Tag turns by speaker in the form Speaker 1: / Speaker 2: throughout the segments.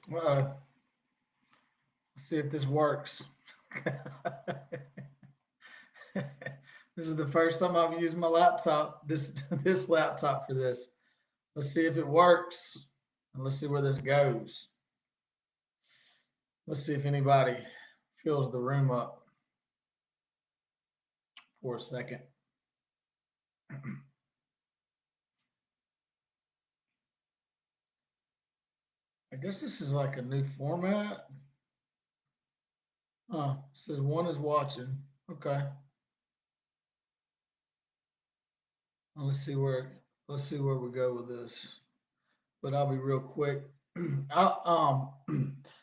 Speaker 1: Let's see if this works. This is the first time I've used my laptop, this laptop for this. Let's see if it works, and let's see where this goes. Let's see if anybody fills the room up for a second. I guess this is like a new format. Says one is watching. Okay. Well, let's see where we go with this. But I'll be real quick. I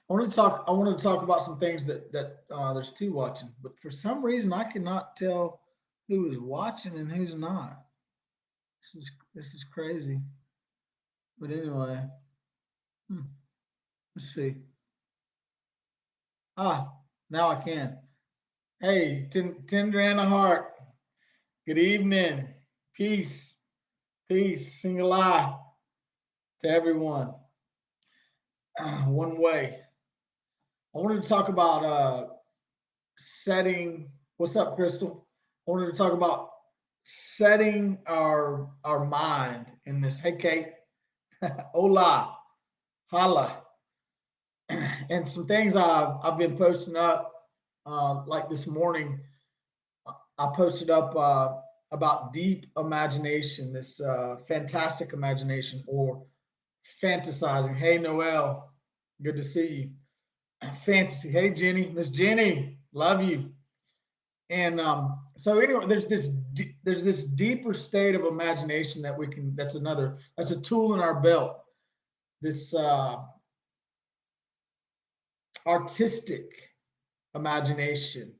Speaker 1: wanted to talk about some things that there's two watching, but for some reason I cannot tell who is watching and who's not. This is crazy. But anyway, hmm, let's see. Now I can. Hey, tender and a heart. Good evening. Peace. Peace. Single eye to everyone. One way. I wanted to talk about setting. What's up, Crystal? I wanted to talk about setting our mind in this. Hey, Kate. Hola. Holla. And some things I've been posting up. Like this morning, I posted up about deep imagination, this fantastic imagination, or fantasizing. Hey, Noel. Good to see you. Fantasy. Hey, Jenny. Miss Jenny. Love you. And so anyway, there's this deeper state of imagination that we can. That's a tool in our belt. This artistic imagination,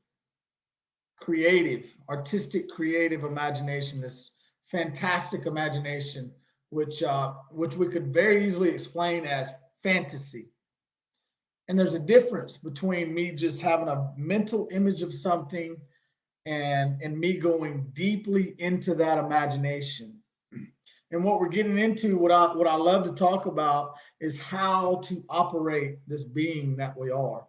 Speaker 1: creative imagination. This fantastic imagination, which we could very easily explain as fantasy. And there's a difference between me just having a mental image of something and me going deeply into that imagination. And what we're getting into, what I love to talk about is how to operate this being that we are,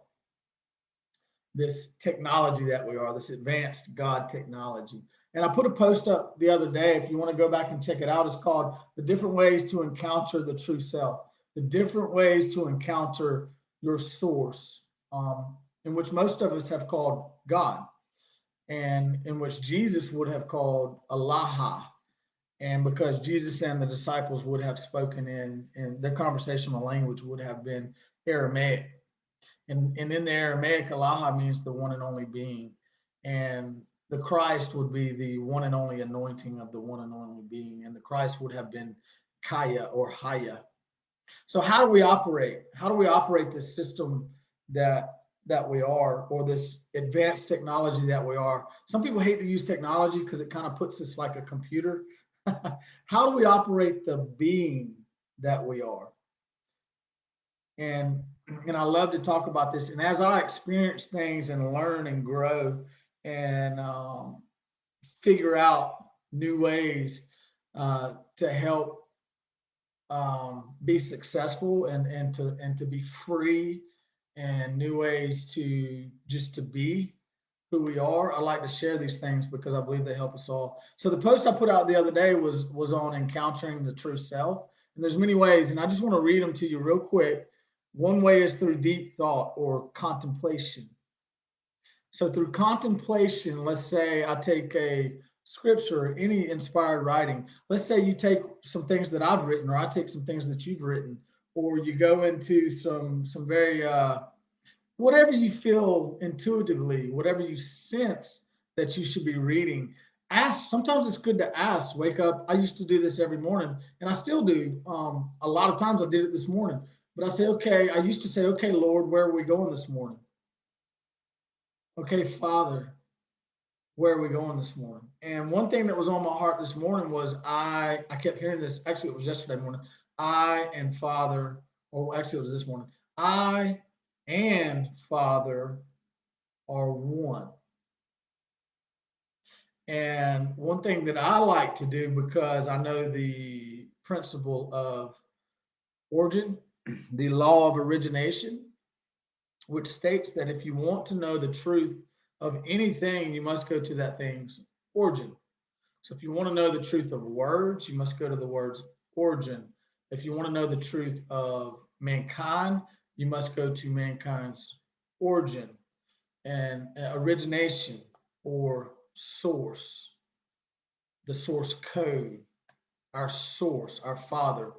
Speaker 1: this technology that we are, this advanced God technology. And I put a post up the other day. If you want to go back and check it out, it's called "The Different Ways to Encounter the True Self." The different ways to encounter your source, in which most of us have called God, and in which Jesus would have called Allah. And because Jesus and the disciples would have spoken in their conversational language would have been Aramaic. And in the Aramaic, Allah means the one and only being. And the Christ would be the one and only anointing of the one and only being. And the Christ would have been Kaya or Haya. So how do we operate? How do we operate this system that we are, or this advanced technology that we are? Some people hate to use technology because it kind of puts us like a computer. How do we operate the being that we are? And I love to talk about this. And as I experience things and learn and grow and figure out new ways to help be successful and to be free, and new ways to just to be who we are. I like to share these things because I believe they help us all. So the post I put out the other day was on encountering the true self, and there's many ways, and I just want to read them to you real quick. One way is through deep thought or contemplation. So through contemplation, let's say I take a scripture or any inspired writing. Let's say you take some things that I've written, or I take some things that you've written, or you go into some very whatever you feel intuitively, whatever you sense that you should be reading. Ask. Sometimes it's good to ask. Wake up. I used to do this every morning, and I still do. A lot of times I did it this morning, but I say, okay. I used to say, okay, Lord, where are we going this morning? Okay, Father, where are we going this morning? And one thing that was on my heart this morning was I kept hearing this. Actually, it was yesterday morning. I and Father, or actually, it was this morning. I and Father are one. And one thing that I like to do, because I know the principle of origin, the law of origination, which states that if you want to know the truth of anything, you must go to that thing's origin. So if you want to know the truth of words, you must go to the word's origin. If you want to know the truth of mankind, you must go to mankind's origin and origination or source, the source code, our source, our Father,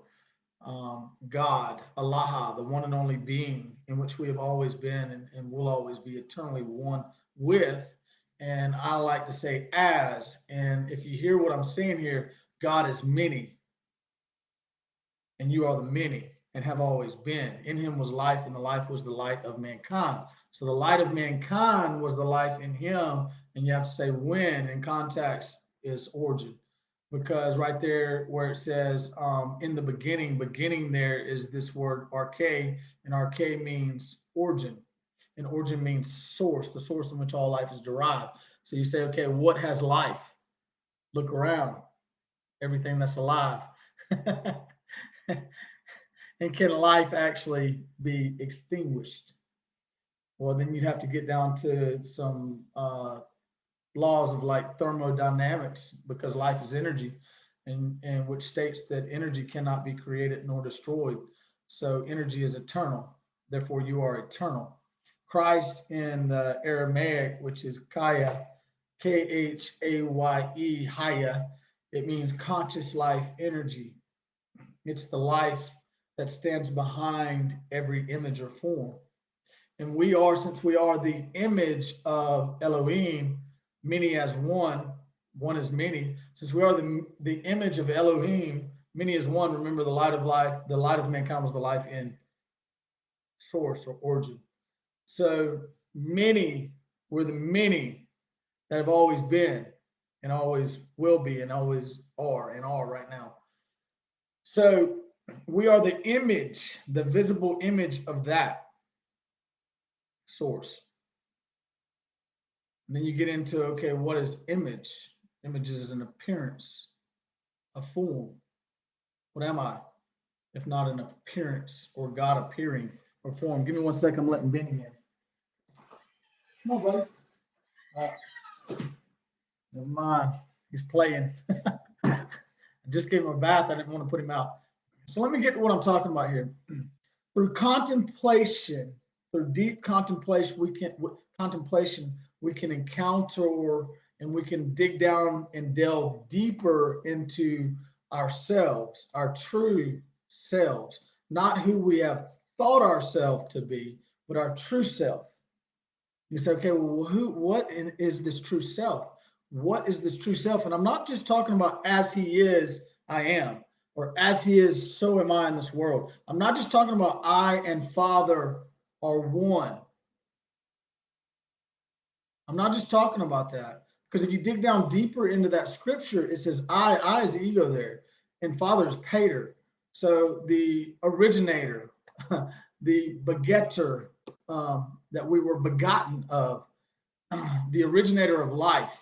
Speaker 1: God, Allah, the one and only being in which we have always been and will always be eternally one with. And I like to say as. And if you hear what I'm saying here, God is many, and you are the many and have always been. In him was life, and the life was the light of mankind. So the light of mankind was the life in him. And you have to say when in context is origin. Because right there where it says in the beginning there is this word arche, and arche means origin. And origin means source, the source in which all life is derived. So you say, okay, what has life? Look around, everything that's alive. And can life actually be extinguished? Well, then you'd have to get down to some laws of like thermodynamics, because life is energy, and which states that energy cannot be created nor destroyed. So energy is eternal. Therefore, you are eternal. Christ in the Aramaic, which is Kaya, Khaye, Haya, it means conscious life energy. It's the life that stands behind every image or form. And we are, since we are the image of Elohim, many as one, one is many. Since we are the image of Elohim, many as one. Remember, the light of life, the light of mankind was the life in source or origin. So many were the many that have always been and always will be and always are and are right now. So we are the image, the visible image of that source. And then you get into, okay, what is image? Image is an appearance, a form. What am I, if not an appearance or God appearing or form? Give me 1 second. I'm letting Benny in. Come on, buddy. Never mind. He's playing. I just gave him a bath. I didn't want to put him out. So let me get to what I'm talking about here. Through contemplation, through deep contemplation, we can encounter and we can dig down and delve deeper into ourselves, our true selves, not who we have thought ourselves to be, but our true self. You say, okay, well, what is this true self? What is this true self? And I'm not just talking about as he is, I am, or as he is, so am I in this world. I'm not just talking about I and Father are one. I'm not just talking about that. Because if you dig down deeper into that scripture, it says I is the ego there, and Father is Pater. So the originator, the begetter, that we were begotten of, the originator of life.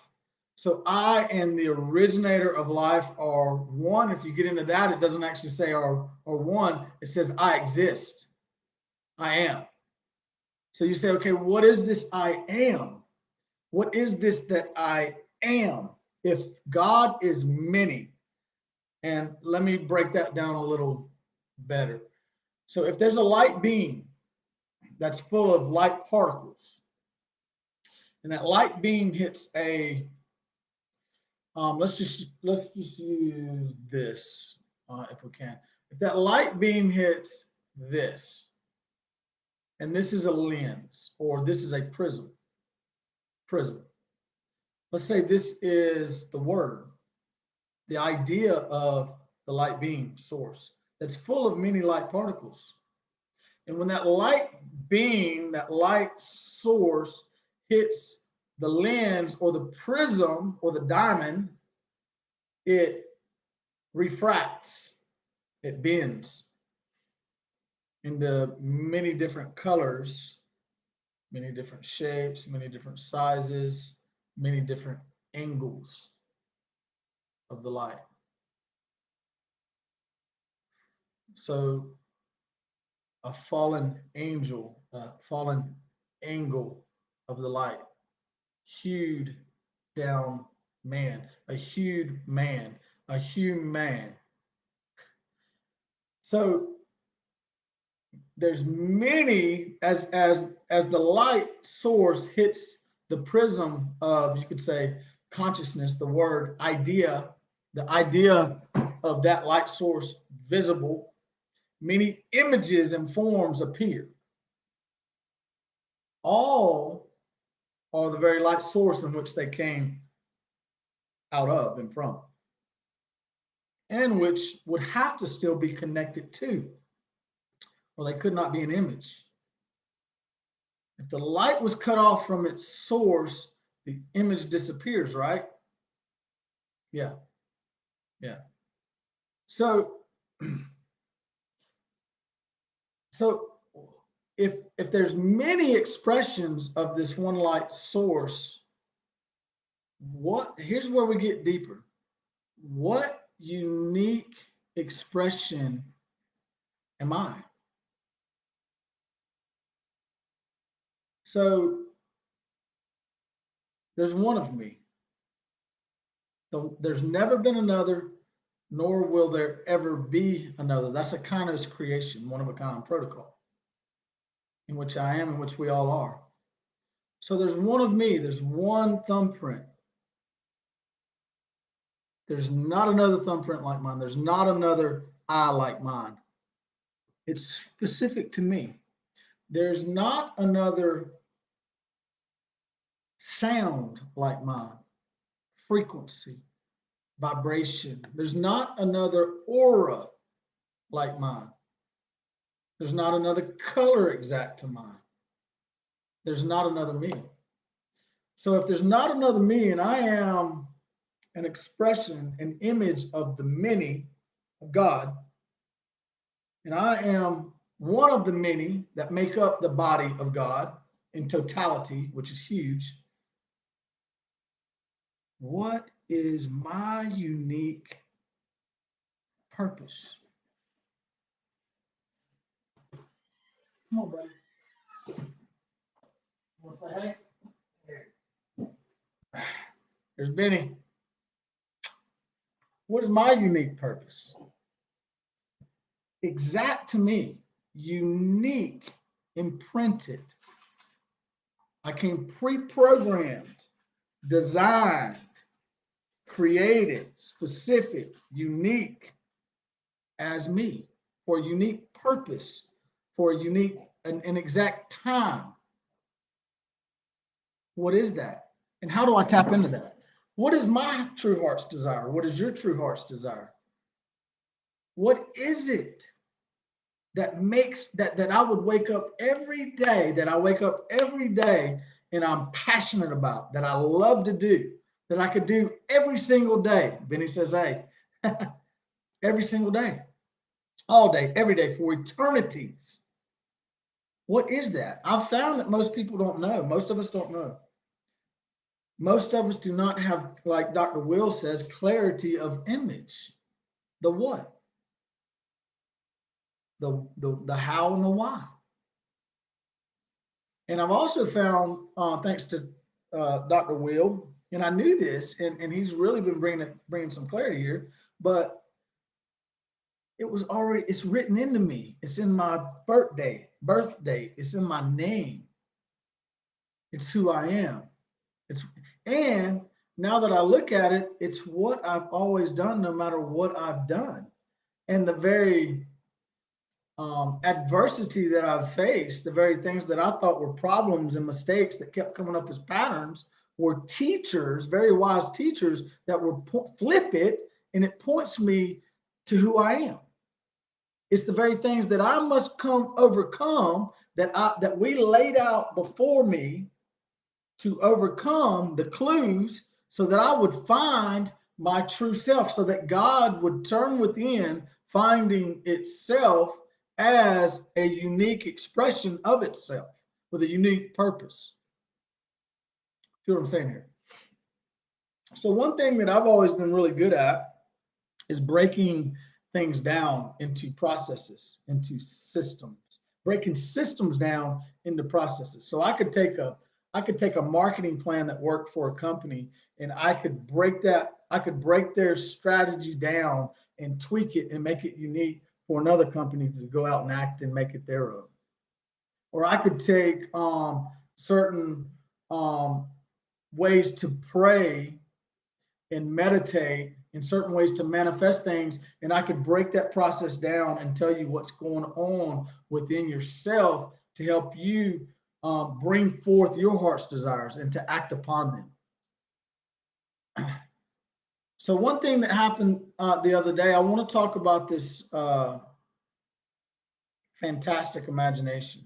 Speaker 1: So I and the originator of life are one. If you get into that, it doesn't actually say are one. It says I exist. I am. So you say, okay, what is this I am? What is this that I am? If God is many, and let me break that down a little better. So if there's a light beam that's full of light particles, and that light beam hits a let's just use this if we can. If that light beam hits this, and this is a lens, or this is a prism. Let's say this is the word, the idea of the light beam source that's full of many light particles. And when that light beam, that light source hits the lens or the prism or the diamond, it refracts, it bends into many different colors, many different shapes, many different sizes, many different angles of the light. So a fallen angel, a fallen angle of the light, hewed down man, a hued man, a human man. So there's many as the light source hits the prism of, you could say, consciousness, the word idea, the idea of that light source visible, many images and forms appear. All are the very light source in which they came out of and from, and which would have to still be connected to, or they could not be an image. If the light was cut off from its source, the image disappears, right? Yeah, yeah. So, so if there's many expressions of this one light source, here's where we get deeper. What unique expression am I? So there's one of me. There's never been another, nor will there ever be another. That's a kainos creation, one of a kind protocol, in which I am, in which we all are. So there's one of me, there's one thumbprint. There's not another thumbprint like mine. There's not another eye like mine. It's specific to me. There's not another sound like mine, frequency, vibration. There's not another aura like mine. There's not another color exact to mine. There's not another me. So if there's not another me, and I am an expression, an image of the many of God, and I am one of the many that make up the body of God in totality, which is huge, what is my unique purpose? Come on, buddy. Want to say hey? There's Benny. What is my unique purpose? Exact to me, unique, imprinted. I came pre-programmed, designed, created, specific, unique as me for a unique purpose, for a unique, an exact time. What is that? And how do I tap into that? What is my true heart's desire? What is your true heart's desire? What is it that makes that I would wake up every day, that I wake up every day and I'm passionate about, that I love to do, that I could do every single day? Benny says, hey, every single day, all day, every day, for eternities. What is that? I've found that most people don't know. Most of us don't know. Most of us do not have, like Dr. Will says, clarity of image. The what? The how and the why. And I've also found, thanks to Dr. Will, and I knew this, and he's really been bringing some clarity here, but it's written into me. It's in my birth date, it's in my name. It's who I am. And now that I look at it, it's what I've always done, no matter what I've done. And the very adversity that I've faced, the very things that I thought were problems and mistakes that kept coming up as patterns, were teachers, very wise teachers, that would flip it, and it points me to who I am. It's the very things that I must overcome, that we laid out before me, to overcome the clues, so that I would find my true self, so that God would turn within, finding itself as a unique expression of itself with a unique purpose. See what I'm saying here? So one thing that I've always been really good at is breaking things down into processes, into systems, breaking systems down into processes. So I could take a marketing plan that worked for a company, and I could break their strategy down and tweak it and make it unique for another company to go out and act and make it their own. Or I could take certain um, ways to pray and meditate in certain ways to manifest things, and I could break that process down and tell you what's going on within yourself to help you bring forth your heart's desires and to act upon them. So one thing that happened the other day, I want to talk about this fantastic imagination,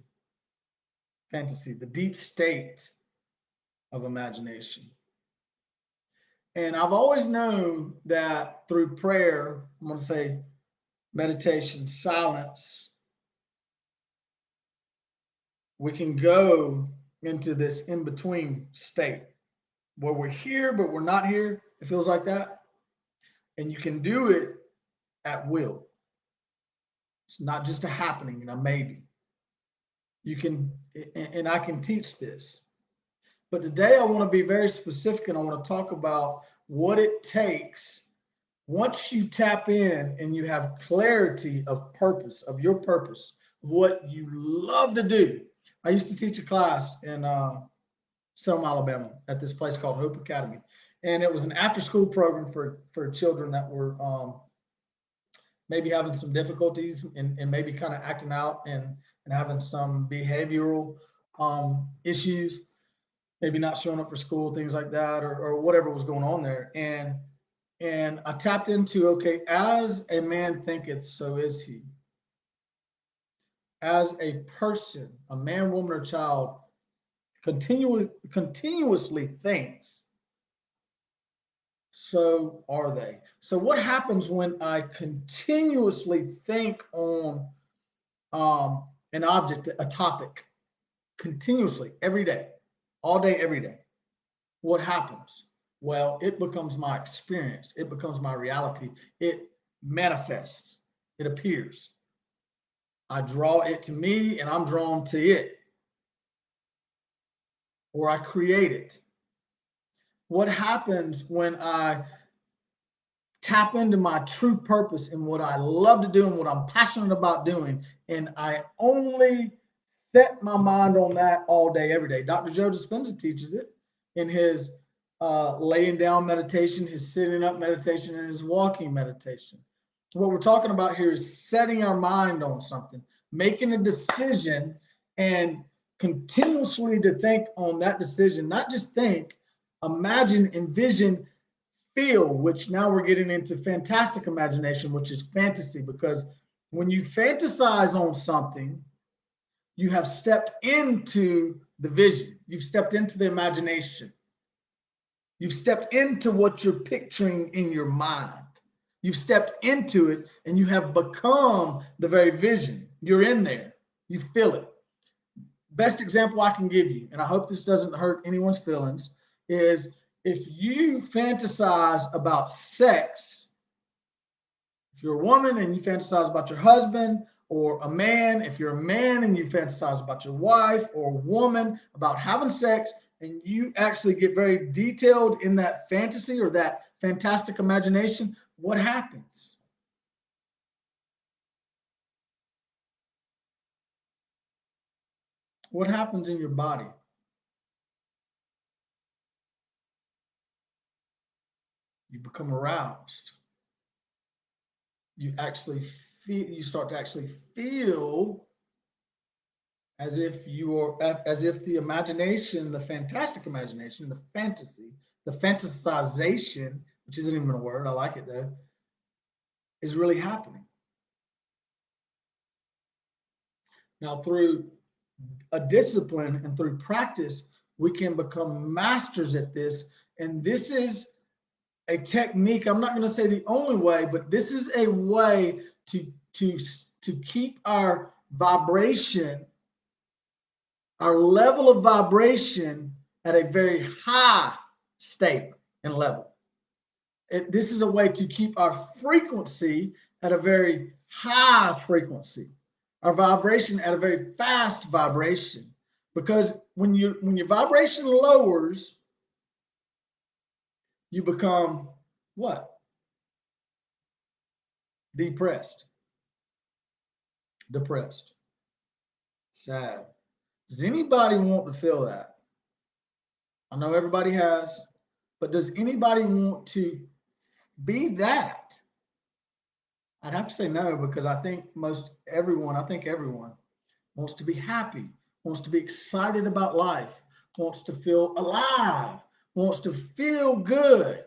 Speaker 1: fantasy, the deep state of imagination. And I've always known that through prayer, I'm going to say meditation, silence, we can go into this in between state where we're here, but we're not here. It feels like that. And you can do it at will. It's not just a happening and a maybe. You can, and I can teach this. But today I want to be very specific and I want to talk about what it takes once you tap in and you have clarity of purpose, of your purpose, what you love to do. I used to teach a class in Selma, Alabama, at this place called Hope Academy, and it was an after-school program for children that were maybe having some difficulties and maybe kind of acting out and having some behavioral issues, maybe not showing up for school, things like that, or whatever was going on there. And I tapped into, okay, as a man thinketh, so is he. As a person, a man, woman, or child continuously thinks, so are they. So what happens when I continuously think on an object, a topic, continuously, every day, all day, every day? What happens? Well, it becomes my experience. It becomes my reality. It manifests. It appears. I draw it to me and I'm drawn to it. Or I create it. What happens when I tap into my true purpose and what I love to do and what I'm passionate about doing, and I only set my mind on that all day, every day? Dr. Joe Dispenza teaches it in his laying down meditation, his sitting up meditation, and his walking meditation. What we're talking about here is setting our mind on something, making a decision, and continuously to think on that decision, not just think, imagine, envision, feel, which now we're getting into fantastic imagination, which is fantasy, because when you fantasize on something, you have stepped into the vision, you've stepped into the imagination, you've stepped into what you're picturing in your mind. You've stepped into it and you have become the very vision. You're in there, you feel it. Best example I can give you, and I hope this doesn't hurt anyone's feelings, is if you fantasize about sex, if you're a woman and you fantasize about your husband, or a man, if you're a man and you fantasize about your wife or woman, about having sex, and you actually get very detailed in that fantasy or that fantastic imagination, what happens? What happens in your body? You become aroused. You actually feel, you start to actually feel as if as if the imagination, the fantastic imagination, the fantasy, the fantasization, which isn't even a word, I like it though, is really happening. Now, through a discipline and through practice, we can become masters at this. And this is a technique. I'm not going to say the only way, but this is a way to to keep our vibration, our level of vibration at a very high state and level. This is a way to keep our frequency at a very high frequency. our vibration at a very fast vibration. Because when your vibration lowers, you become what? Depressed, depressed, sad. Does anybody want to feel that? I know everybody has, but does anybody want to be that? I'd have to say no, because I think everyone wants to be happy, wants to be excited about life, wants to feel alive, wants to feel good.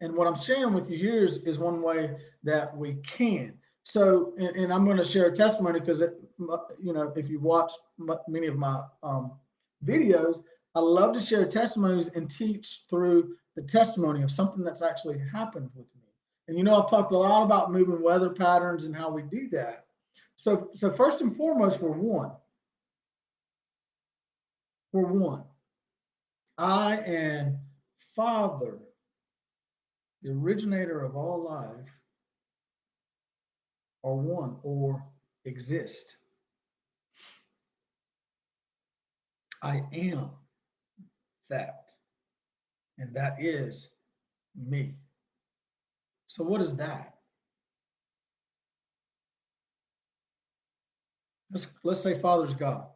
Speaker 1: And what I'm sharing with you here is one way that we can. So, and I'm going to share a testimony because, if you've watched many of my videos, I love to share testimonies and teach through the testimony of something that's actually happened with me. And I've talked a lot about moving weather patterns and how we do that. So first and foremost, we're one. I and Father, the originator of all life, are one or exist. I am that, and that is me. So, what is that? Let's say Father's God,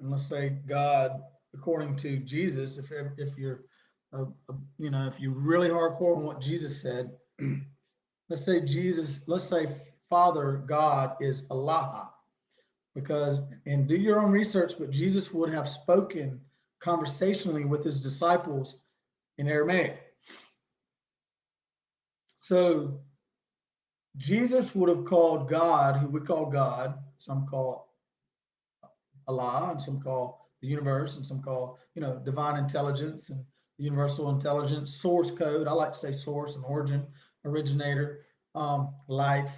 Speaker 1: and let's say God, according to Jesus. If you're, if you're really hardcore on what Jesus said, let's say Jesus. Let's say Father God is Allah, because and do your own research, but Jesus would have spoken conversationally with his disciples in Aramaic. So Jesus would have called God, who we call God, some call Allah, and some call the universe, and some call, divine intelligence and the universal intelligence, source code. I like to say source and origin, originator, life,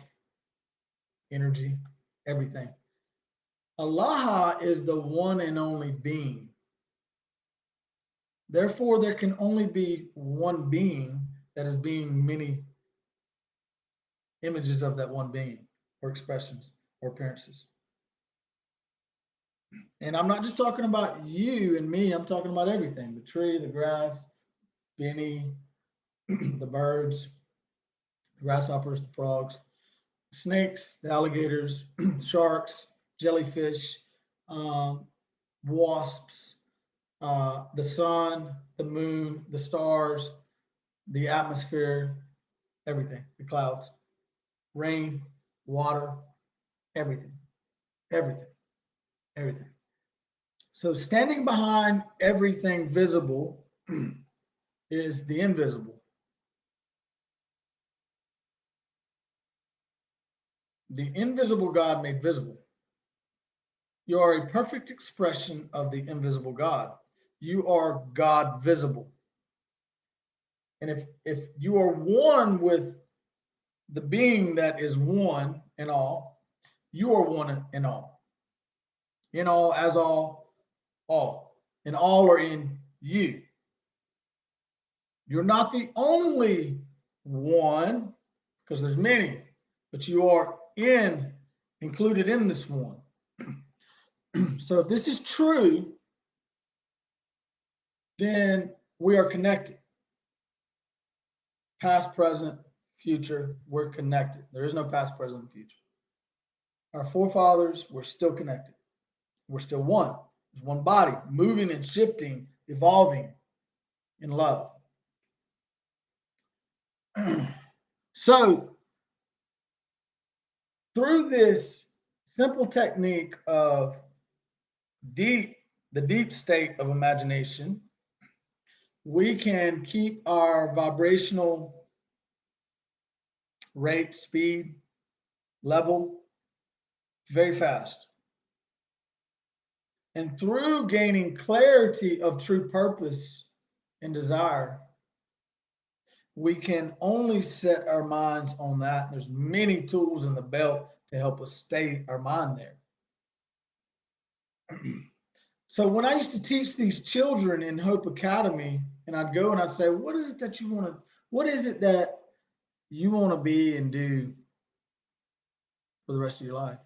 Speaker 1: energy, everything. Allah is the one and only being. Therefore, there can only be one being that is being many images of that one being, or expressions, or appearances. And I'm not just talking about you and me, I'm talking about everything: the tree, the grass, Benny, the birds, the grasshoppers, the frogs, the snakes, the alligators, sharks, jellyfish, um, wasps, the sun, the moon, the stars, the atmosphere, everything, the clouds, rain, water, everything, everything, everything. So standing behind everything visible is the invisible. The invisible God made visible. You are a perfect expression of the invisible God. You are God visible. And if you are one with the being that is one in all, you are one in all. In all, as all. And all are in you. You're not the only one, because there's many, but you are included in this one. So if this is true, then we are connected. Past, present, future, we're connected. There is no past, present, and future. Our forefathers were still connected. We're still one. There's one body, moving and shifting, evolving in love. So, through this simple technique of the deep state of imagination, we can keep our vibrational rate, speed, level very fast. And through gaining clarity of true purpose and desire, we can only set our minds on that. There's many tools in the belt to help us stay our mind there. So when I used to teach these children in Hope Academy, and I'd go and I'd say, what is it that you want to, what is it that you want to be and do for the rest of your life.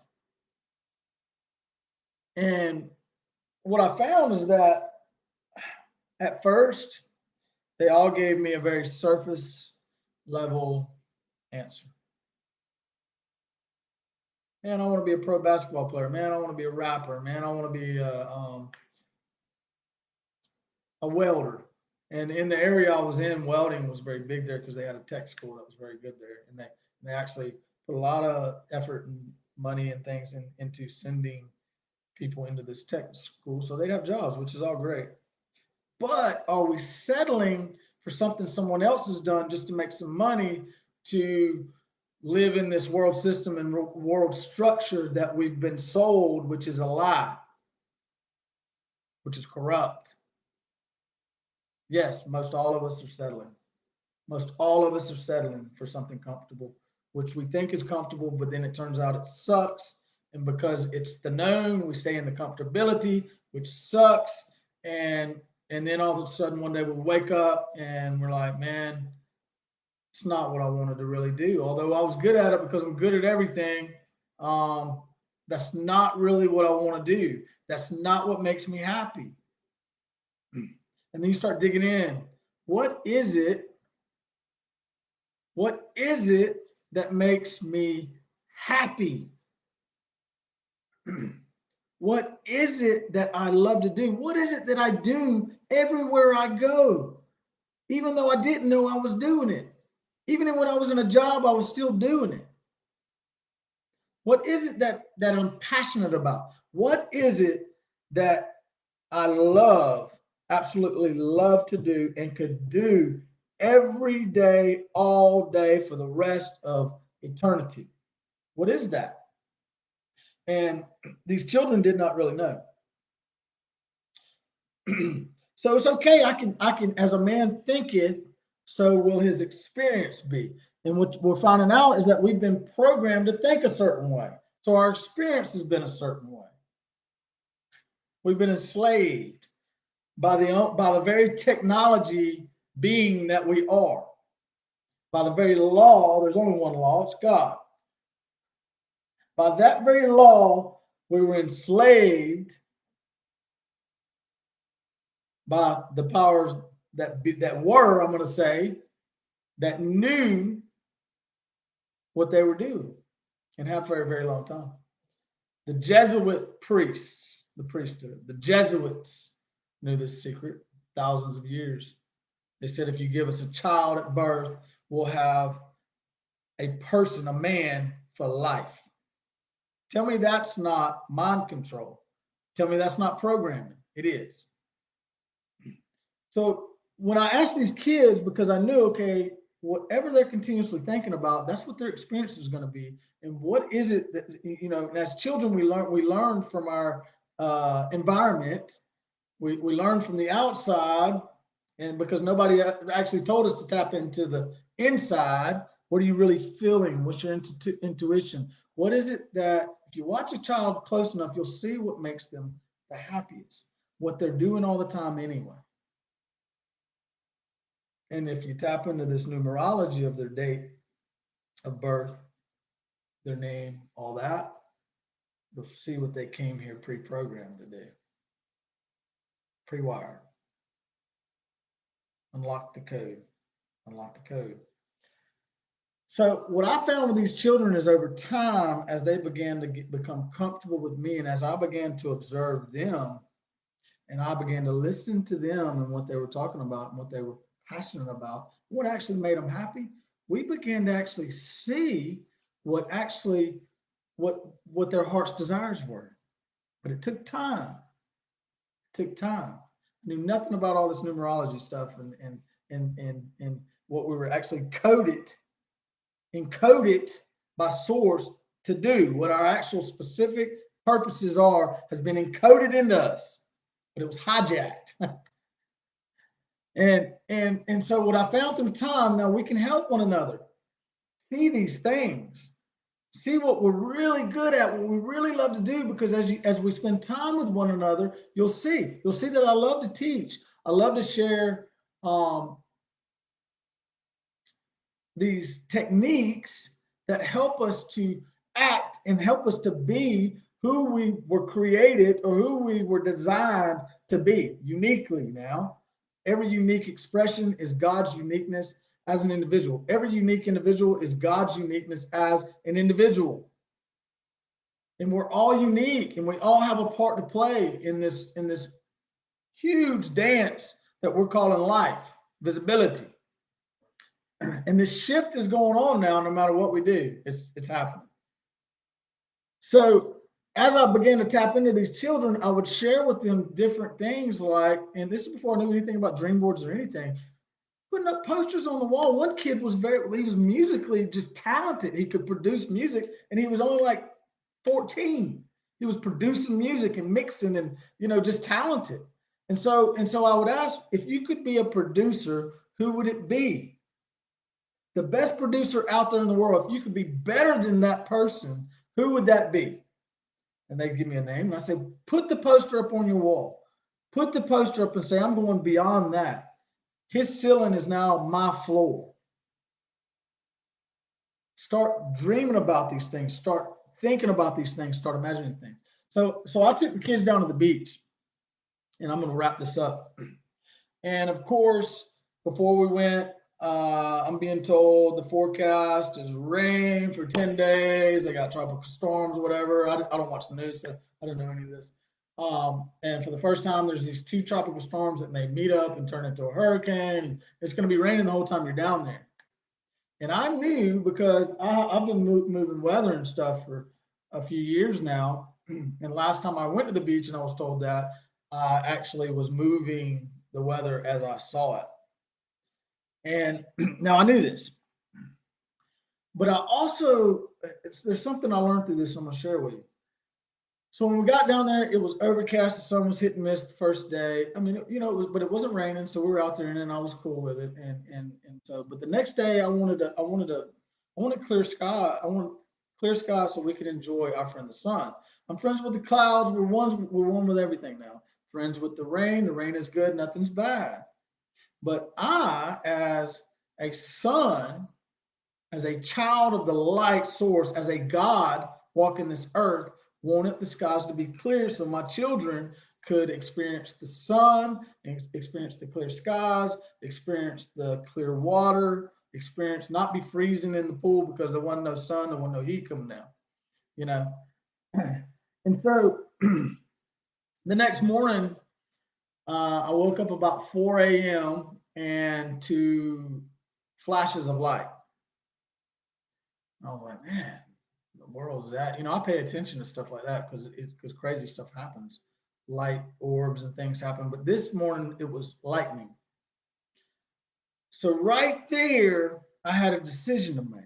Speaker 1: And what I found is that at first, they all gave me a very surface level answer. Man, I want to be a pro basketball player. Man, I want to be a rapper. Man, I want to be a welder. And in the area I was in, welding was very big there because they had a tech school that was very good there. And they actually put a lot of effort and money and things into sending people into this tech school so they'd have jobs, which is all great. But are we settling for something someone else has done just to make some money to live in this world system and world structure that we've been sold, which is a lie, which is corrupt? Yes, most all of us are settling. Most all of us are settling for something comfortable, which we think is comfortable, but then it turns out it sucks. And because it's the known, we stay in the comfortability, which sucks. And then all of a sudden one day we wake up and we're like, man, it's not what I wanted to really do. Although I was good at it because I'm good at everything, that's not really what I want to do. That's not what makes me happy. And then you start digging in. What is it? What is it that makes me happy? What is it that I love to do? What is it that I do everywhere I go? Even though I didn't know I was doing it. Even when I was in a job, I was still doing it. What is it that I'm passionate about? What is it that I love, absolutely love to do and could do every day, all day for the rest of eternity? What is that? And these children did not really know. So it's okay. I can, as a man thinketh, so will his experience be. And what we're finding out is that we've been programmed to think a certain way. So our experience has been a certain way. We've been enslaved by the very technology being that we are. By the very law, there's only one law, it's God. By that very law, we were enslaved by the powers that were, I'm going to say, that knew what they were doing and have for a very long time. The Jesuit priests, the priesthood, the Jesuits knew this secret thousands of years. They said if you give us a child at birth, we'll have a person, a man for life. Tell me that's not mind control. Tell me that's not programming. It is. So when I asked these kids, because I knew, okay, whatever they're continuously thinking about, that's what their experience is going to be. And what is it that, and as children, we learn from our environment. We learn from the outside, and because nobody actually told us to tap into the inside, what are you really feeling? What's your intuition? What is it that, if you watch a child close enough, you'll see what makes them the happiest, what they're doing all the time anyway. And if you tap into this numerology of their date of birth, their name, all that, you'll see what they came here pre-programmed to do, pre-wired. Unlock the code. Unlock the code. So what I found with these children is over time, as they began to become comfortable with me, and as I began to observe them, and I began to listen to them and what they were talking about and what they were passionate about, what actually made them happy, we began to actually see what their heart's desires were. But it took time. It took time. I knew nothing about all this numerology stuff and what we were actually encoded by source to do, what our actual specific purposes are, has been encoded into us, but it was hijacked. And so what I found through time, now we can help one another see these things, see what we're really good at, what we really love to do, because as we spend time with one another, you'll see that I love to teach. I love to share these techniques that help us to act and help us to be who we were created or who we were designed to be uniquely. Now, every unique expression is God's uniqueness as an individual. Every unique individual is God's uniqueness as an individual. And we're all unique and we all have a part to play in this huge dance that we're calling life, visibility. And this shift is going on now, no matter what we do, it's happening. So as I began to tap into these children, I would share with them different things like, and this is before I knew anything about dream boards or anything, putting up posters on the wall. One kid was he was musically just talented. He could produce music and he was only like 14. He was producing music and mixing and, just talented. And so I would ask, if you could be a producer, who would it be? The best producer out there in the world, if you could be better than that person, who would that be? And they'd give me a name. And I say, put the poster up on your wall. Put the poster up and say, I'm going beyond that. His ceiling is now my floor. Start dreaming about these things. Start thinking about these things. Start imagining things. So I took the kids down to the beach, and I'm going to wrap this up. And of course, before we went, I'm being told the forecast is rain for 10 days. They got tropical storms or whatever. I don't watch the news, so I don't know any of this. And for the first time, there's these 2 tropical storms that may meet up and turn into a hurricane. It's going to be raining the whole time you're down there. And I knew because I've been moving weather and stuff for a few years now. And last time I went to the beach and I was told that, I actually was moving the weather as I saw it. And now I knew this, but I also, there's something I learned through this I'm going to share with you. So when we got down there, it was overcast. The sun was hit and miss the first day. I mean, but it wasn't raining, so we were out there, and then I was cool with it. And so, but the next day, I wanted clear sky. I wanted clear sky so we could enjoy our friend the sun. I'm friends with the clouds. We're one with everything now. Friends with the rain. The rain is good. Nothing's bad. But I, as a son, as a child of the light source, as a God walking this earth, wanted the skies to be clear so my children could experience the sun, experience the clear skies, experience the clear water, experience not be freezing in the pool because there wasn't no sun, there wasn't no heat coming down, And so the next morning, I woke up about 4 a.m. and to flashes of light. I was like, man, the world is that. I pay attention to stuff like that because crazy stuff happens. Light orbs and things happen. But this morning it was lightning. So right there, I had a decision to make.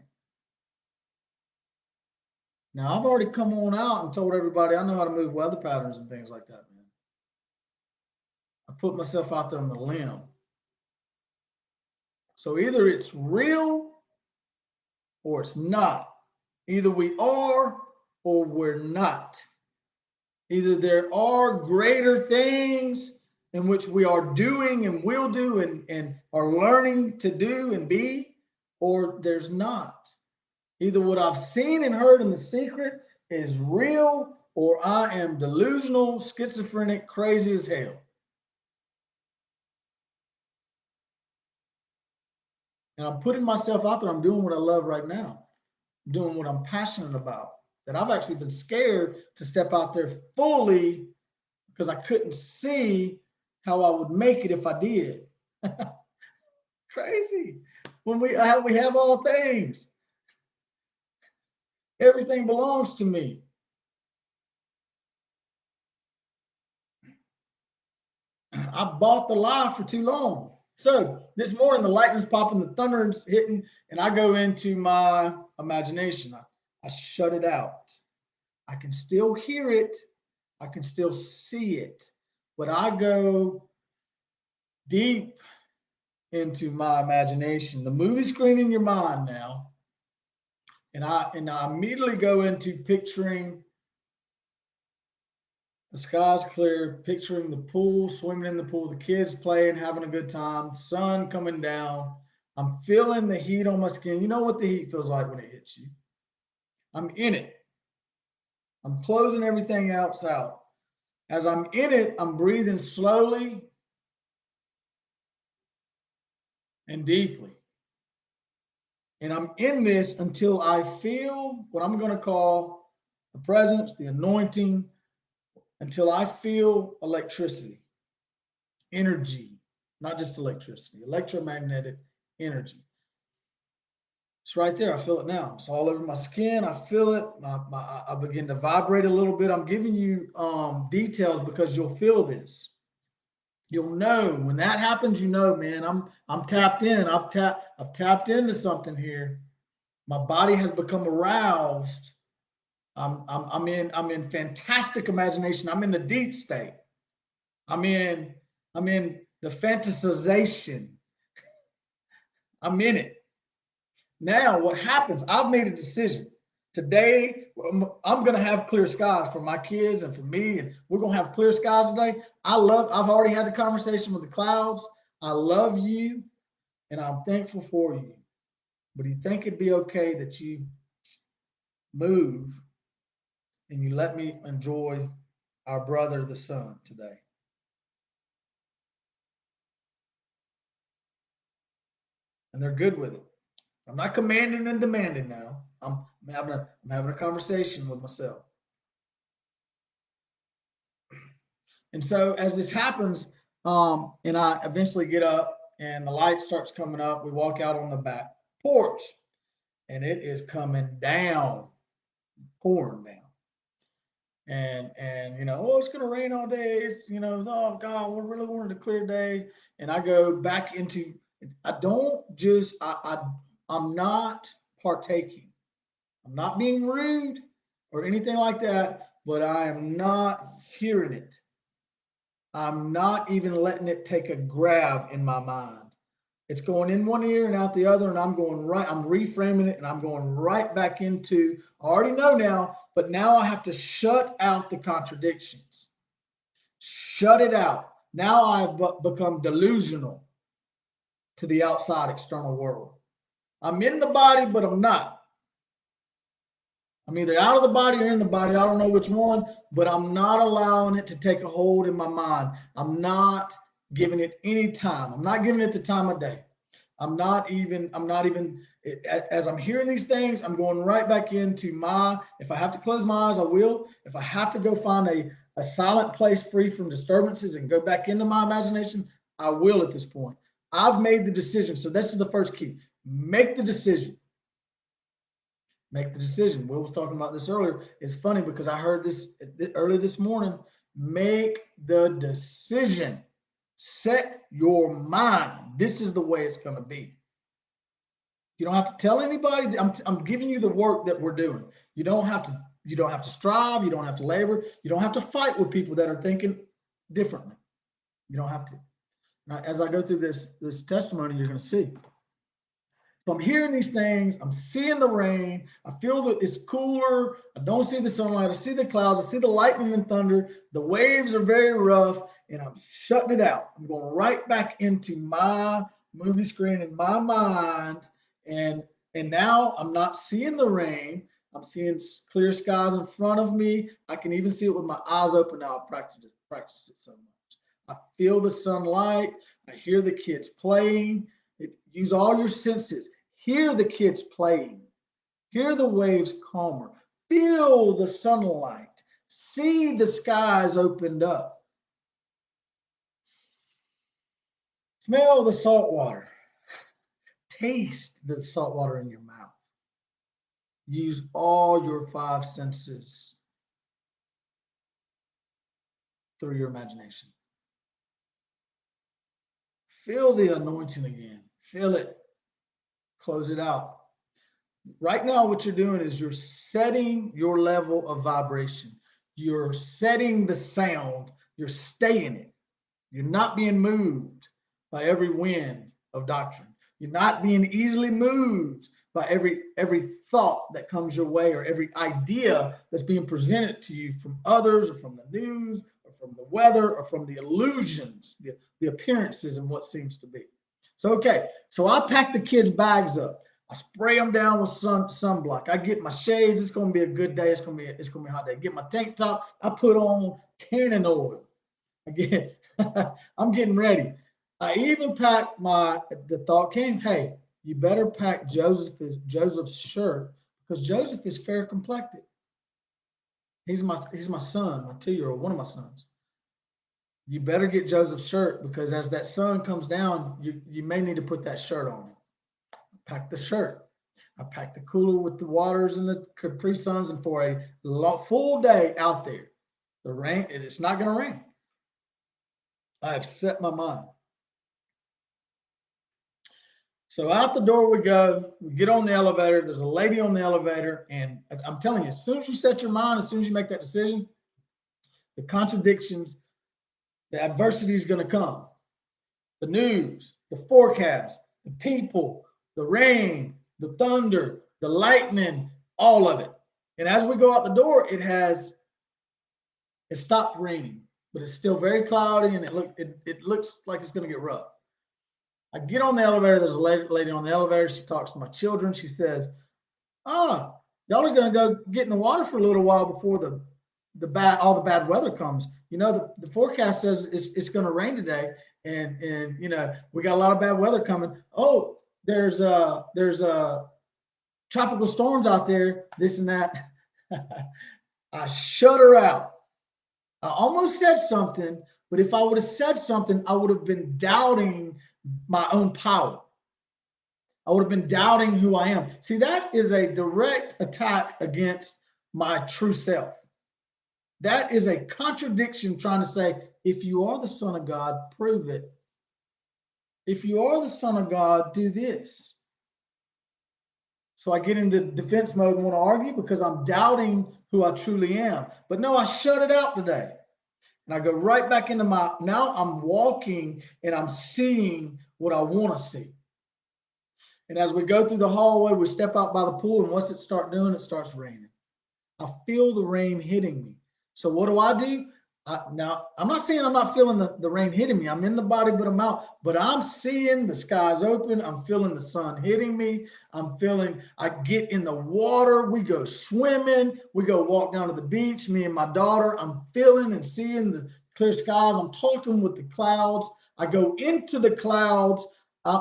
Speaker 1: Now I've already come on out and told everybody I know how to move weather patterns and things like that, man. I put myself out there on the limb. So either it's real or it's not. Either we are or we're not. Either there are greater things in which we are doing and will do and are learning to do and be, or there's not. Either what I've seen and heard in the secret is real, or I am delusional, schizophrenic, crazy as hell. And I'm putting myself out there. I'm doing what I love right now. I'm doing what I'm passionate about. That I've actually been scared to step out there fully because I couldn't see how I would make it if I did. Crazy. When we have all things. Everything belongs to me. I bought the lie for too long. So this morning the lightning's popping, the thunder's hitting, and I go into my imagination. I shut it out. I can still hear it. I can still see it. But I go deep into my imagination. The movie screen in your mind now. And I immediately go into picturing the sky's clear, picturing the pool, swimming in the pool, the kids playing, having a good time, sun coming down. I'm feeling the heat on my skin. You know what the heat feels like when it hits you. I'm in it. I'm closing everything else out. As I'm in it, I'm breathing slowly and deeply. And I'm in this until I feel what I'm going to call the presence, the anointing, until I feel electricity, energy, not just electricity, electromagnetic energy. It's right there. I feel it now. It's all over my skin. I feel it. I begin to vibrate a little bit. I'm giving you details because you'll feel this. You'll know when that happens. You know, man, I'm tapped in. I've tapped into something here. My body has become aroused. I'm in fantastic imagination. I'm in the deep state. I'm in I'm in the fantasization. I'm in it. Now, what happens? I've made a decision. Today, I'm going to have clear skies for my kids and for me, and we're going to have clear skies today. I've already had the conversation with the clouds. I love you, and I'm thankful for you. But do you think it'd be okay that you move and you let me enjoy our brother, the sun, today? And they're good with it. I'm not commanding and demanding now. I'm having a conversation with myself. And so as this happens, and I eventually get up and the light starts coming up, we walk out on the back porch and it is coming down, pouring down. And oh, it's gonna rain all day. Oh God, we really wanted a clear day. And I go back into I don't just I'm not partaking. I'm not being rude or anything like that, but I am not hearing it. I'm not even letting it take a grab in my mind. It's going in one ear and out the other, and I'm going right, I'm reframing it and I'm going right back into, I already know now, but now I have to shut out the contradictions. Shut it out. Now I've become delusional to the outside external world. I'm in the body, but I'm not. I'm either out of the body or in the body. I don't know which one, but I'm not allowing it to take a hold in my mind. I'm not giving it any time. I'm not giving it the time of day. I'm not even, as I'm hearing these things, I'm going right back into if I have to close my eyes, I will. If I have to go find a silent place free from disturbances and go back into my imagination, I will at this point. I've made the decision. So this is the first key. Make the decision. Make the decision. Will was talking about this earlier. It's funny because I heard this early this morning. Make the decision. Set your mind. This is the way it's going to be. You don't have to tell anybody. I'm giving you the work that we're doing. You don't have to strive. You don't have to labor. You don't have to fight with people that are thinking differently. You don't have to. Now, as I go through this testimony, you're going to see. So I'm hearing these things. I'm seeing the rain. I feel that it's cooler. I don't see the sunlight. I see the clouds. I see the lightning and thunder. The waves are very rough, and I'm shutting it out. I'm going right back into my movie screen in my mind, and now I'm not seeing the rain. I'm seeing clear skies in front of me. I can even see it with my eyes open now. I've practiced it so much. I feel the sunlight. I hear the kids playing. Use all your senses. Hear the kids playing. Hear the waves calmer. Feel the sunlight. See the skies opened up. Smell the salt water. Taste the salt water in your mouth. Use all your five senses through your imagination. Feel the anointing again. Feel it. Close it out. Right now, what you're doing is you're setting your level of vibration. You're setting the sound. You're staying it. You're not being moved by every wind of doctrine. You're not being easily moved by every thought that comes your way or every idea that's being presented to you from others or from the news or from the weather or from the illusions, the appearances and what seems to be. So, okay. So I packed the kids' bags up. I spray them down with sunblock. I get my shades. It's gonna be a good day. It's gonna be a hot day. Get my tank top. I put on tanning oil. Again, I'm getting ready. I even packed the thought came, hey, you better pack Joseph's shirt because Joseph is fair complected. He's my son, my 2-year-old, one of my sons. You better get Joseph's shirt because as that sun comes down, you may need to put that shirt on. Pack the shirt. I packed the cooler with the waters and the Capri Suns, and for a full day out there, the rain, it's not going to rain. I have set my mind. So out the door we go. We get on the elevator. There's a lady on the elevator, and I'm telling you, as soon as you set your mind, as soon as you make that decision, the contradictions, the adversity is going to come. The news, the forecast, the people, the rain, the thunder, the lightning, all of it. And as we go out the door, it stopped raining, but it's still very cloudy, and it looks like it's going to get rough. I get on the elevator. There's a lady on the elevator. She talks to my children. She says, y'all are going to go get in the water for a little while before all the bad weather comes. You know, the forecast says it's going to rain today, and you know, we got a lot of bad weather coming. Oh, there's tropical storms out there, this and that. I shut her out. I almost said something, but if I would have said something, I would have been doubting my own power. I would have been doubting who I am. See, that is a direct attack against my true self. That is a contradiction trying to say, if you are the Son of God, prove it. If you are the Son of God, do this. So I get into defense mode and want to argue because I'm doubting who I truly am. But no, I shut it out today. And I go right back into now I'm walking and I'm seeing what I want to see. And as we go through the hallway, we step out by the pool, and once it starts doing, it starts raining. I feel the rain hitting me. So what do? Now, I'm not saying I'm not feeling the rain hitting me. I'm in the body, but I'm out. But I'm seeing the skies open. I'm feeling the sun hitting me. I get in the water. We go swimming. We go walk down to the beach, me and my daughter. I'm feeling and seeing the clear skies. I'm talking with the clouds. I go into the clouds.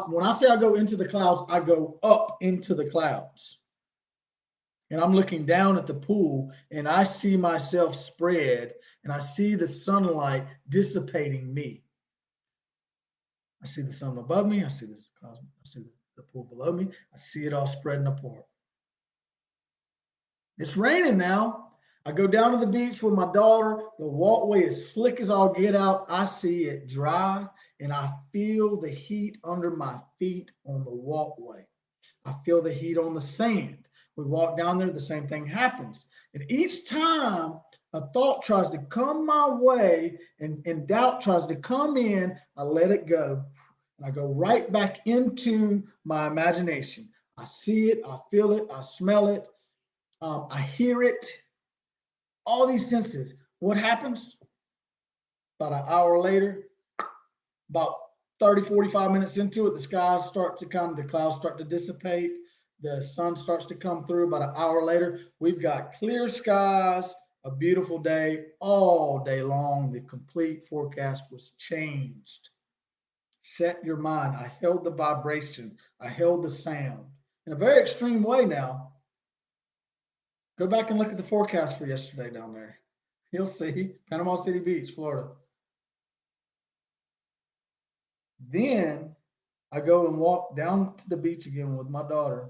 Speaker 1: When I say I go into the clouds, I go up into the clouds. And I'm looking down at the pool, and I see myself spread, and I see the sunlight dissipating me. I see the sun above me. I see the clouds. I see the pool below me. I see it all spreading apart. It's raining now. I go down to the beach with my daughter. The walkway is slick as all get out. I see it dry, and I feel the heat under my feet on the walkway. I feel the heat on the sand. We walk down there, the same thing happens. And each time a thought tries to come my way and doubt tries to come in, I let it go. And I go right back into my imagination. I see it, I feel it, I smell it, I hear it, all these senses. What happens? About an hour later, about 30, 45 minutes into it, the skies start to come, the clouds start to dissipate. The sun starts to come through. About an hour later, we've got clear skies, a beautiful day all day long. The complete forecast was changed. Set your mind. I held the vibration. I held the sound in a very extreme way now. Go back and look at the forecast for yesterday down there. You'll see Panama City Beach, Florida. Then I go and walk down to the beach again with my daughter.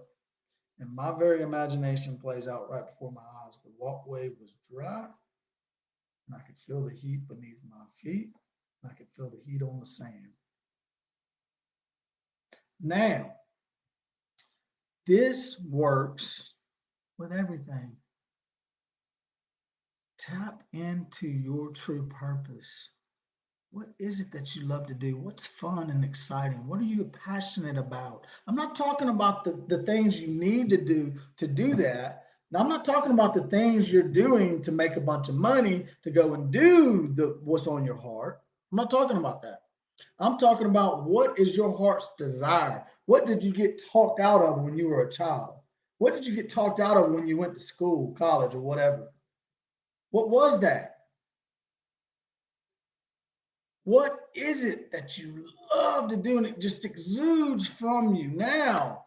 Speaker 1: And my very imagination plays out right before my eyes. The walkway was dry, and I could feel the heat beneath my feet, and I could feel the heat on the sand. Now, this works with everything. Tap into your true purpose. What is it that you love to do? What's fun and exciting? What are you passionate about? I'm not talking about the things you need to do that. Now, I'm not talking about the things you're doing to make a bunch of money to go and do what's on your heart. I'm not talking about that. I'm talking about what is your heart's desire? What did you get talked out of when you were a child? What did you get talked out of when you went to school, college, or whatever? What was that? What is it that you love to do and it just exudes from you? Now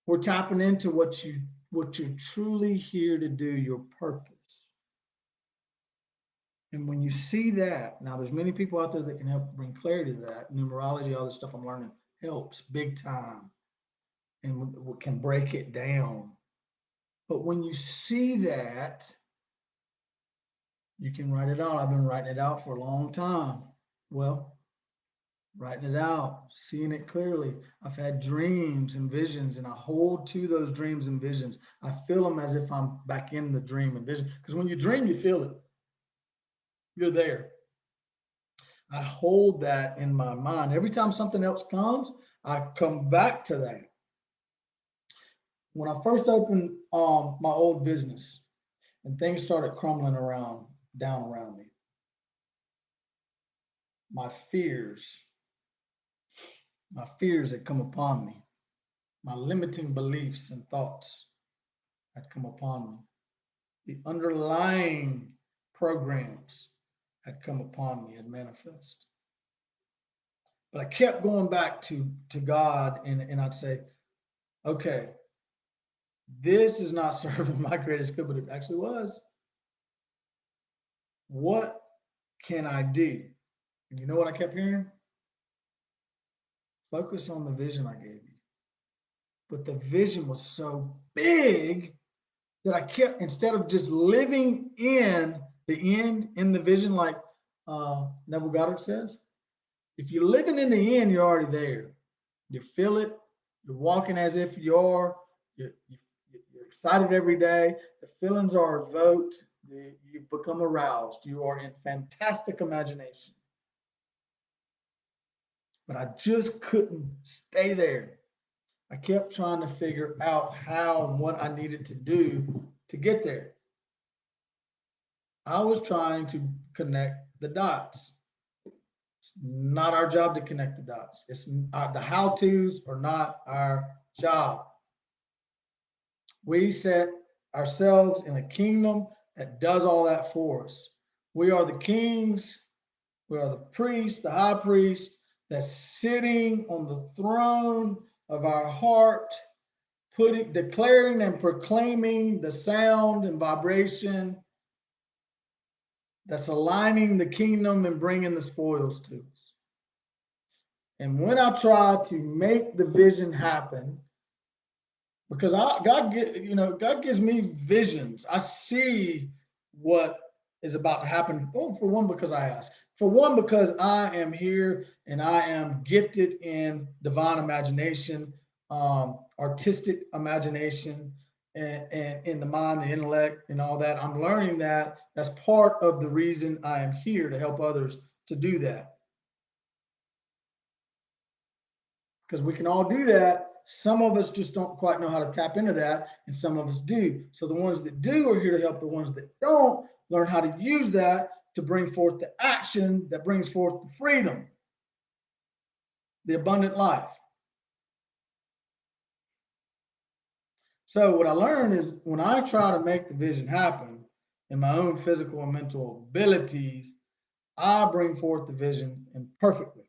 Speaker 1: we're tapping into what you're truly here to do, your purpose. And when you see that, now there's many people out there that can help bring clarity to that. Numerology, all this stuff I'm learning helps big time and can break it down. But when you see that, you can write it out. I've been writing it out for a long time. Well, writing it out, seeing it clearly. I've had dreams and visions, and I hold to those dreams and visions. I feel them as if I'm back in the dream and vision. Because when you dream, you feel it. You're there. I hold that in my mind. Every time something else comes, I come back to that. When I first opened my old business and things started crumbling down around me, my fears, my fears had come upon me. My limiting beliefs and thoughts had come upon me. The underlying programs had come upon me, had manifest. But I kept going back to God, and I'd say, okay, this is not serving my greatest good, but it actually was. What can I do? And you know what I kept hearing? Focus on the vision I gave you. But the vision was so big that I kept, instead of just living in the end, in the vision, like Neville Goddard says, if you're living in the end, you're already there. You feel it. You're walking as if you're excited every day. The feelings are evoked. You become aroused. You are in fantastic imagination. But I just couldn't stay there. I kept trying to figure out how and what I needed to do to get there. I was trying to connect the dots. It's not our job to connect the dots. It's the how-tos are not our job. We set ourselves in a kingdom that does all that for us. We are the kings. We are the priest, the high priest that's sitting on the throne of our heart, declaring and proclaiming the sound and vibration that's aligning the kingdom and bringing the spoils to us. And when I try to make the vision happen, because God gives me visions. I see what is about to happen. Oh, for one, because I ask. For one, because I am here and I am gifted in divine imagination, artistic imagination, and in the mind, the intellect, and all that. I'm learning that. That's part of the reason I am here, to help others to do that. Because we can all do that. Some of us just don't quite know how to tap into that, and some of us do. So the ones that do are here to help the ones that don't learn how to use that to bring forth the action that brings forth the freedom, the abundant life. So what I learned is, when I try to make the vision happen in my own physical and mental abilities, I bring forth the vision imperfectly.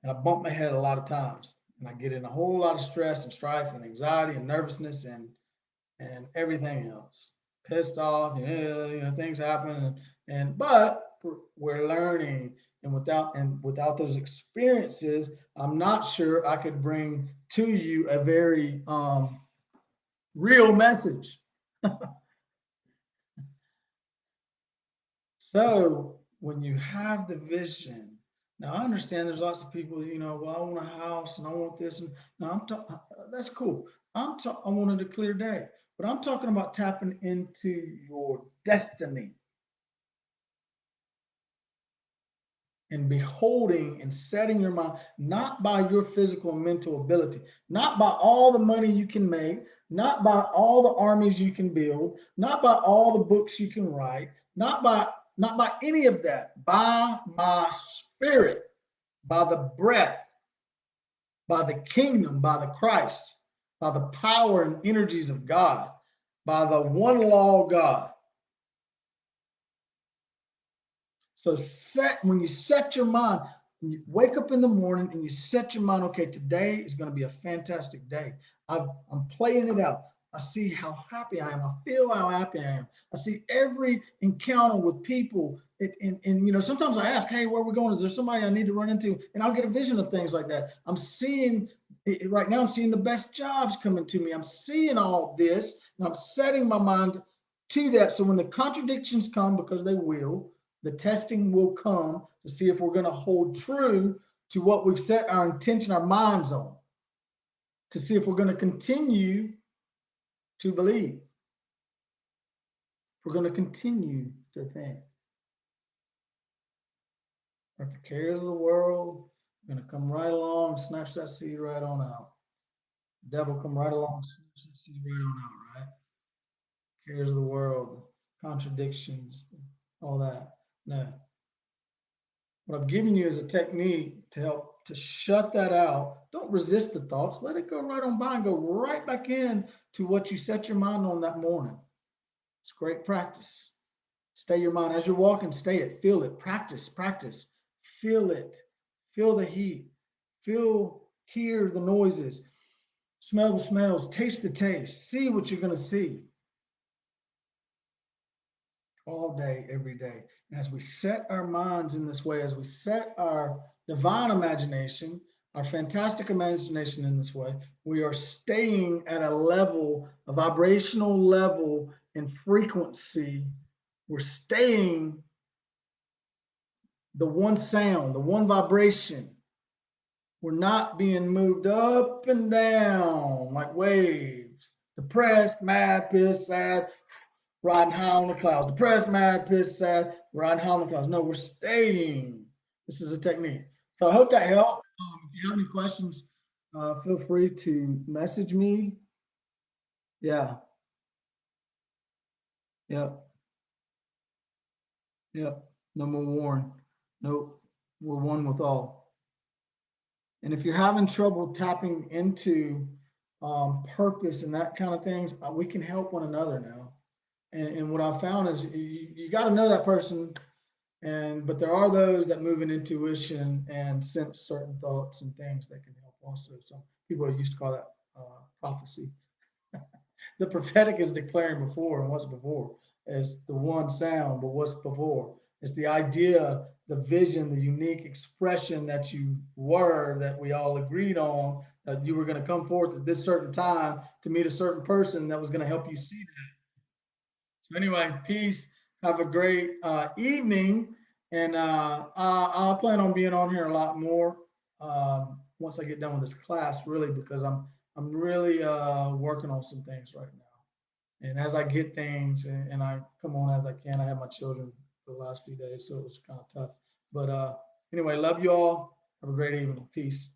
Speaker 1: And I bump my head a lot of times. And I get in a whole lot of stress and strife and anxiety and nervousness and everything else. Pissed off, things happen, but we're learning, and without those experiences, I'm not sure I could bring to you a very real message. So when you have the vision, now I understand there's lots of people, well, I want a house and I want this, and now that's cool. I wanted a clear day, but I'm talking about tapping into your destiny and beholding and setting your mind, not by your physical and mental ability, not by all the money you can make, not by all the armies you can build, not by all the books you can write, not by any of that, by my spirit, by the breath by the kingdom, by the Christ, by the power and energies of God, by the one law of God. So when you set your mind, when you wake up in the morning and you set your mind, okay, today is going to be a fantastic day. I'm playing it out. I see how happy I am. I feel how happy I am. I see every encounter with people. And sometimes I ask, hey, where are we going? Is there somebody I need to run into? And I'll get a vision of things like that. I'm seeing right now, I'm seeing the best jobs coming to me. I'm seeing all this and I'm setting my mind to that. So when the contradictions come, because they will, the testing will come to see if we're going to hold true to what we've set our intention, our minds on, to see if we're going to continue to believe. We're going to continue to think. If the cares of the world are going to come right along and snatch that seed right on out. The devil come right along and snatch that seed right on out, right? Cares of the world, contradictions, all that. No. What I've given you is a technique to help to shut that out. Don't resist the thoughts. Let it go right on by and go right back in to what you set your mind on that morning. It's great practice. Stay your mind as you're walking, stay it, feel it, practice, practice, feel it, feel the heat, hear the noises, smell the smells, taste the taste, see what you're going to see all day, every day. And as we set our minds in this way, as we set our divine imagination, our fantastic imagination in this way, we are staying at a level, a vibrational level and frequency. We're staying the one sound, the one vibration. We're not being moved up and down like waves. Depressed, mad, pissed, sad, riding high on the clouds. Depressed, mad, pissed, sad, riding high on the clouds. No, we're staying. This is a technique. So I hope that helped. If you have any questions, feel free to message me. Yeah. Yep. Yep. No more warring. Nope. We're one with all. And if you're having trouble tapping into purpose and that kind of things, we can help one another now. And what I found is you got to know that person, but there are those that move in intuition and sense certain thoughts and things that can help also. Some people used to call that prophecy. The prophetic is declaring before, and what's before is the one sound, but what's before is the idea, the vision, the unique expression that you were, that we all agreed on, that you were going to come forth at this certain time to meet a certain person that was going to help you see that. So anyway, peace. Have a great evening, and I'll plan on being on here a lot more once I get done with this class, really, because I'm really working on some things right now. And as I get things and I come on as I can, I have my children for the last few days, so it was kind of tough. But anyway, love you all. Have a great evening. Peace.